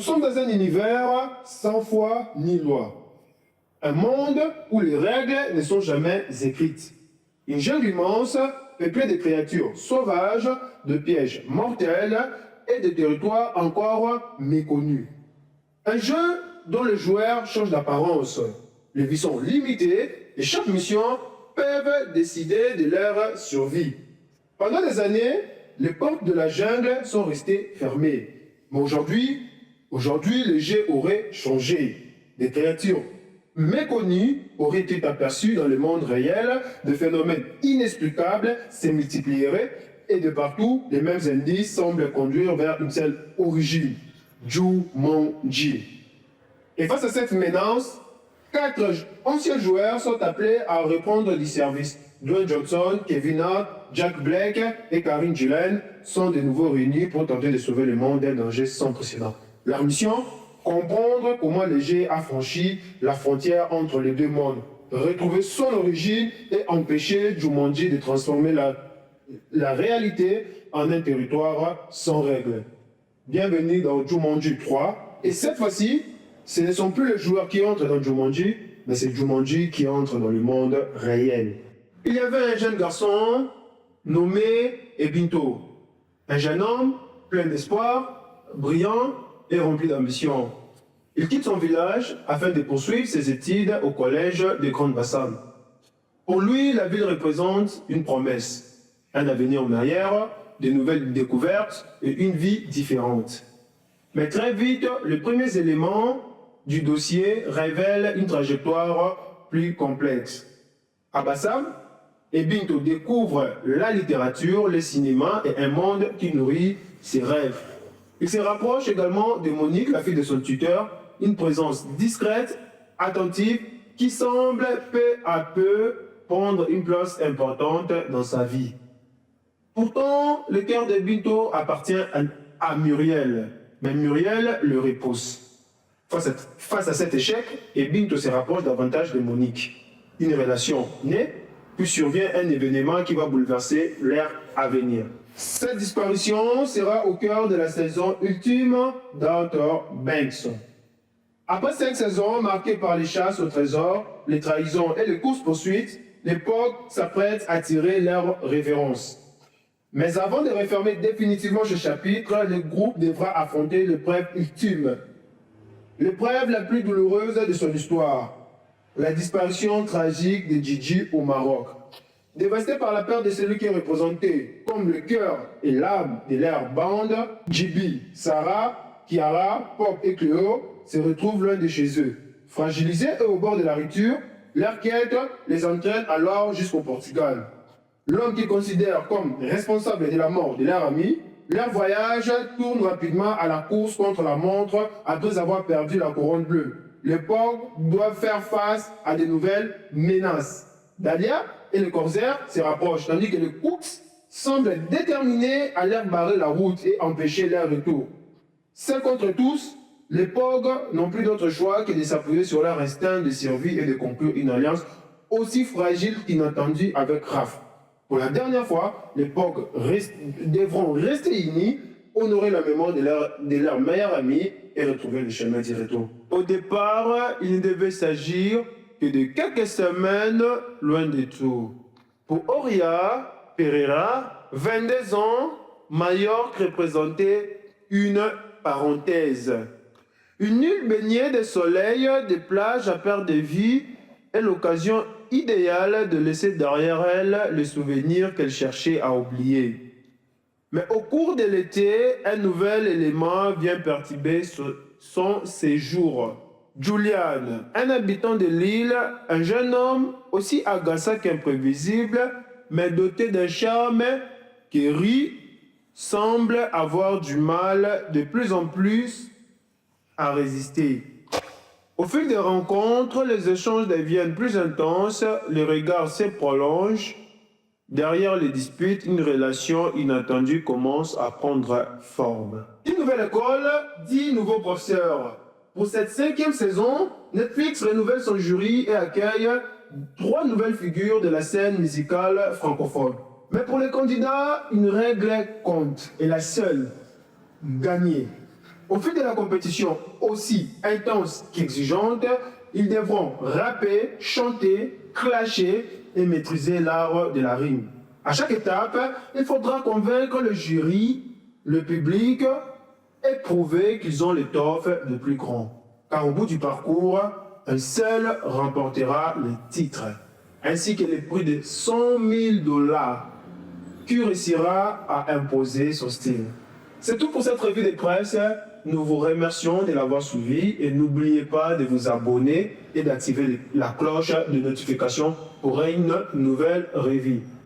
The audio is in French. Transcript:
Nous sommes dans un univers sans foi ni loi. Un monde où les règles ne sont jamais écrites. Une jungle immense, peuplée de créatures sauvages, de pièges mortels et de territoires encore méconnus. Un jeu dont les joueurs changent d'apparence. Les vies sont limitées et chaque mission peut décider de leur survie. Pendant des années, les portes de la jungle sont restées fermées. Mais aujourd'hui, les jeux auraient changé. Des créatures méconnues auraient été aperçues dans le monde réel, des phénomènes inexplicables se multiplieraient et de partout, les mêmes indices semblent conduire vers une seule origine, Jumanji. Et face à cette menace, 4 anciens joueurs sont appelés à répondre du service. Dwayne Johnson, Kevin Hart, Jack Black et Karen Gillan sont de nouveau réunis pour tenter de sauver le monde d'un danger sans précédent. Leur mission, comprendre comment le jeu a franchi la frontière entre les deux mondes, retrouver son origine et empêcher Jumanji de transformer la réalité en un territoire sans règles. Bienvenue dans Jumanji 3. Et cette fois-ci, ce ne sont plus les joueurs qui entrent dans Jumanji, mais c'est Jumanji qui entre dans le monde réel. Il y avait un jeune garçon nommé Ebinto. Un jeune homme plein d'espoir, brillant et rempli d'ambition. Il quitte son village afin de poursuivre ses études au collège de Grand Bassam. Pour lui, la ville représente une promesse, un avenir meilleur, de nouvelles découvertes et une vie différente. Mais très vite, les premiers éléments du dossier révèlent une trajectoire plus complexe. À Bassam, Ebinto découvre la littérature, le cinéma et un monde qui nourrit ses rêves. Il se rapproche également de Monique, la fille de son tuteur, une présence discrète, attentive, qui semble peu à peu prendre une place importante dans sa vie. Pourtant, le cœur d'Ebinto appartient à Muriel, mais Muriel le repousse. Face à cet échec, Ebinto se rapproche davantage de Monique. Une relation naît, puis survient un événement qui va bouleverser l'ère à venir. Cette disparition sera au cœur de la saison ultime d'Outer Banks. Après 5 saisons marquées par les chasses au trésor, les trahisons et les courses-poursuites, l'époque s'apprête à tirer leur révérence. Mais avant de refermer définitivement ce chapitre, le groupe devra affronter l'épreuve ultime. L'épreuve la plus douloureuse de son histoire. La disparition tragique de Gigi au Maroc. Dévasté par la perte de celui qui est représenté comme le cœur et l'âme de leur bande, Gibi, Sarah, Kiara, Pop et Cléo se retrouvent loin de chez eux. Fragilisés et au bord de la rupture, leur quête les entraîne alors jusqu'au Portugal. L'homme qu'ils considèrent comme responsable de la mort de leur ami, leur voyage tourne rapidement à la course contre la montre après avoir perdu la couronne bleue. Les pauvres doivent faire face à de nouvelles menaces. Dahlia et le corsaire se rapprochent, tandis que les Cooks semblent déterminés à leur barrer la route et empêcher leur retour. Seuls contre tous, les Pogs n'ont plus d'autre choix que de s'appuyer sur leur instinct de survie et de conclure une alliance aussi fragile qu'inattendue avec Raph. Pour la dernière fois, les Pogs devront rester unis, honorer la mémoire de leur meilleur ami et retrouver le chemin du retour. Au départ, il ne devait s'agir que de quelques semaines loin de tout. Pour Oria Pereira, 22 ans, Majorque représentait une parenthèse. Une nulle baignée de soleil, de plages à perte de vue est l'occasion idéale de laisser derrière elle les souvenirs qu'elle cherchait à oublier. Mais au cours de l'été, un nouvel élément vient perturber son séjour. Julian, un habitant de l'île, un jeune homme aussi agaçant qu'imprévisible, mais doté d'un charme qui rit, semble avoir du mal de plus en plus à résister. Au fil des rencontres, les échanges deviennent plus intenses, les regards se prolongent. Derrière les disputes, une relation inattendue commence à prendre forme. Une nouvelle école, 10 nouveaux professeurs. Pour cette 5e saison, Netflix renouvelle son jury et accueille 3 nouvelles figures de la scène musicale francophone. Mais pour les candidats, une règle compte, et la seule, gagner. Au fil de la compétition, aussi intense qu'exigeante, ils devront rapper, chanter, clasher et maîtriser l'art de la rime. À chaque étape, il faudra convaincre le jury, le public et prouver qu'ils ont l'étoffe le plus grand. Car au bout du parcours, un seul remportera le titre, ainsi que les prix de 100 000 $ qui réussira à imposer son style. C'est tout pour cette revue de presse. Nous vous remercions de l'avoir suivi et n'oubliez pas de vous abonner et d'activer la cloche de notification pour une nouvelle revue.